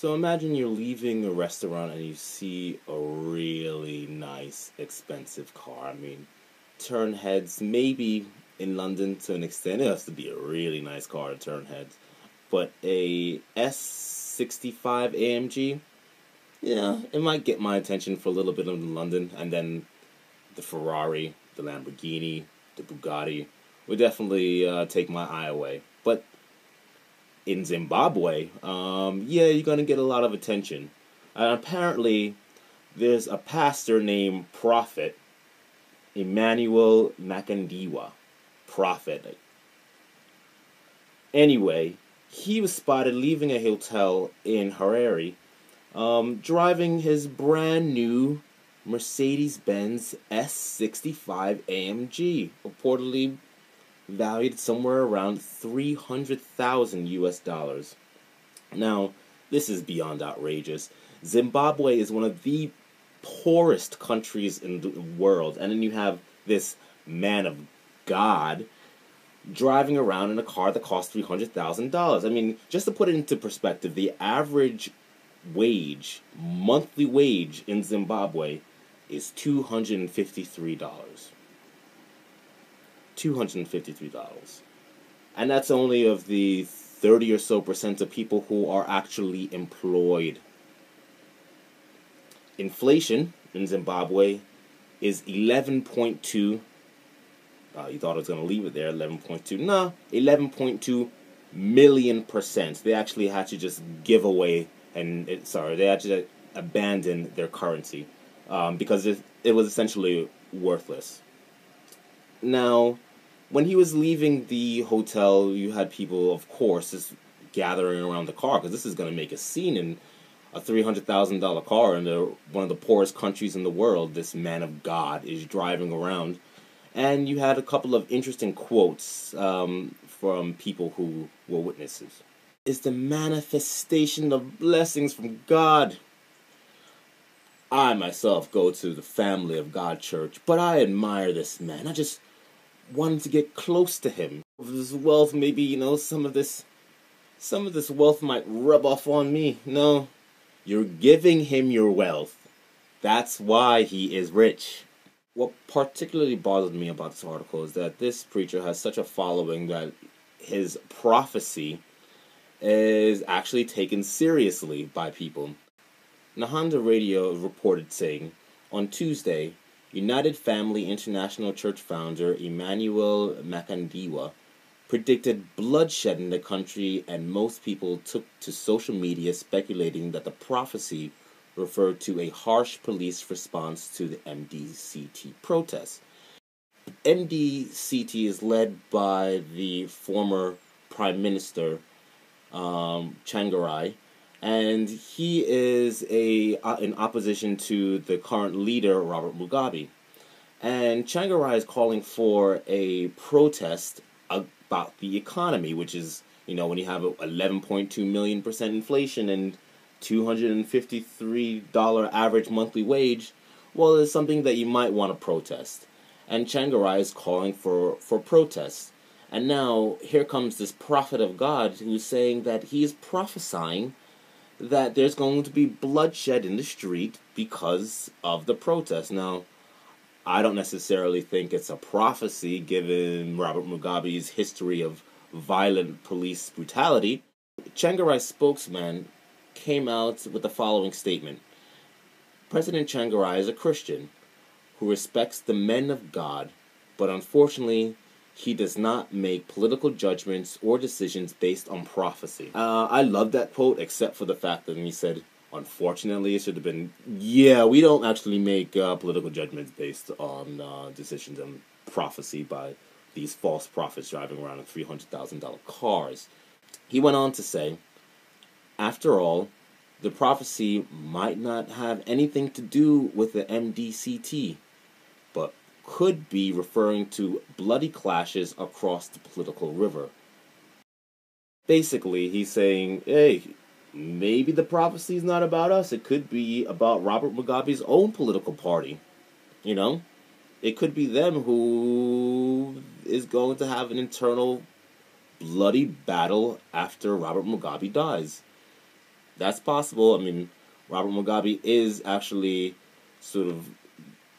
So imagine you're leaving a restaurant and you see a really nice, expensive car. I mean, turn heads, maybe in London to an extent, it has to be a really nice car to turn heads. But a S65 AMG, yeah, it might get my attention for a little bit in London. And then the Ferrari, the Lamborghini, the Bugatti would definitely take my eye away. But in Zimbabwe, yeah, you're going to get a lot of attention. And apparently, there's a pastor named Prophet, Emmanuel Makandiwa. Prophet. Anyway, he was spotted leaving a hotel in Harare, driving his brand new Mercedes Benz S65 AMG, reportedly valued somewhere around 300,000 US dollars. Now, this is beyond outrageous. Zimbabwe is one of the poorest countries in the world, and then you have this man of God driving around in a car that costs $300,000. I mean, just to put it into perspective, the average wage, monthly wage in Zimbabwe is $253. $253. And that's only of the 30 or so % of people who are actually employed. Inflation in Zimbabwe is 11.2. You thought I was going to leave it there, 11.2. No, 11.2 million %. They actually had to just give away, they had to abandon their currency because it was essentially worthless. Now, when he was leaving the hotel, you had people, of course, just gathering around the car, because this is going to make a scene in a $300,000 car in one of the poorest countries in the world. This man of God is driving around. And you had a couple of interesting quotes from people who were witnesses. It's the manifestation of blessings from God. I myself go to the Family of God church, but I admire this man. I just wanted to get close to him. This wealth, maybe, some of this wealth might rub off on me. No, you're giving him your wealth. That's why he is rich. What particularly bothered me about this article is that this preacher has such a following that his prophecy is actually taken seriously by people. Nehanda Radio reported saying, on Tuesday, United Family International Church founder Emmanuel Makandiwa predicted bloodshed in the country, and most people took to social media speculating that the prophecy referred to a harsh police response to the MDCT protests. MDCT is led by the former Prime Minister, Changarai, and he is in opposition to the current leader, Robert Mugabe. And Changarai is calling for a protest about the economy, which is, when you have 11.2 million % inflation and $253 average monthly wage, well, it's something that you might want to protest. And Changarai is calling for protests. And now, here comes this prophet of God who's saying that he is prophesying that there's going to be bloodshed in the street because of the protest. Now, I don't necessarily think it's a prophecy given Robert Mugabe's history of violent police brutality. Changarai's spokesman came out with the following statement. President Changarai is a Christian who respects the men of God, but unfortunately, he does not make political judgments or decisions based on prophecy. I love that quote, except for the fact that he said, unfortunately, it should have been, yeah, we don't actually make political judgments based on decisions and prophecy by these false prophets driving around in $300,000 cars. He went on to say, after all, the prophecy might not have anything to do with the MDCT, but could be referring to bloody clashes across the political river. Basically, he's saying, hey, maybe the prophecy is not about us. It could be about Robert Mugabe's own political party. It could be them who is going to have an internal bloody battle after Robert Mugabe dies. That's possible. I mean, Robert Mugabe is actually sort of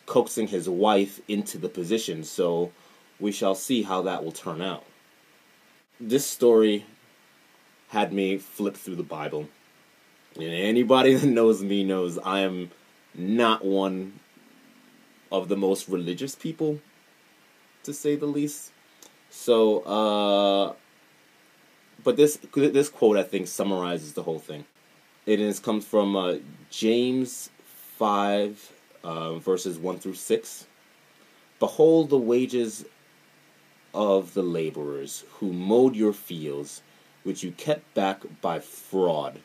coaxing his wife into the position, so we shall see how that will turn out. This story had me flip through the Bible. And anybody that knows me knows I am not one of the most religious people, to say the least. So, but this quote, I think, summarizes the whole thing. It comes from James 5, verses 1 through 6. Behold the wages of the laborers who mowed your fields, which you kept back by fraud,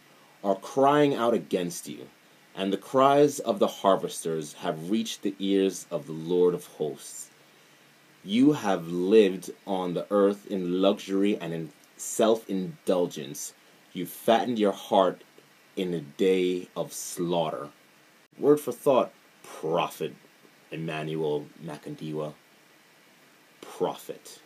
are crying out against you, and the cries of the harvesters have reached the ears of the Lord of hosts. You have lived on the earth in luxury and in self-indulgence. You fattened your heart in a day of slaughter. Word for thought, Prophet Emmanuel Makandiwa. Prophet.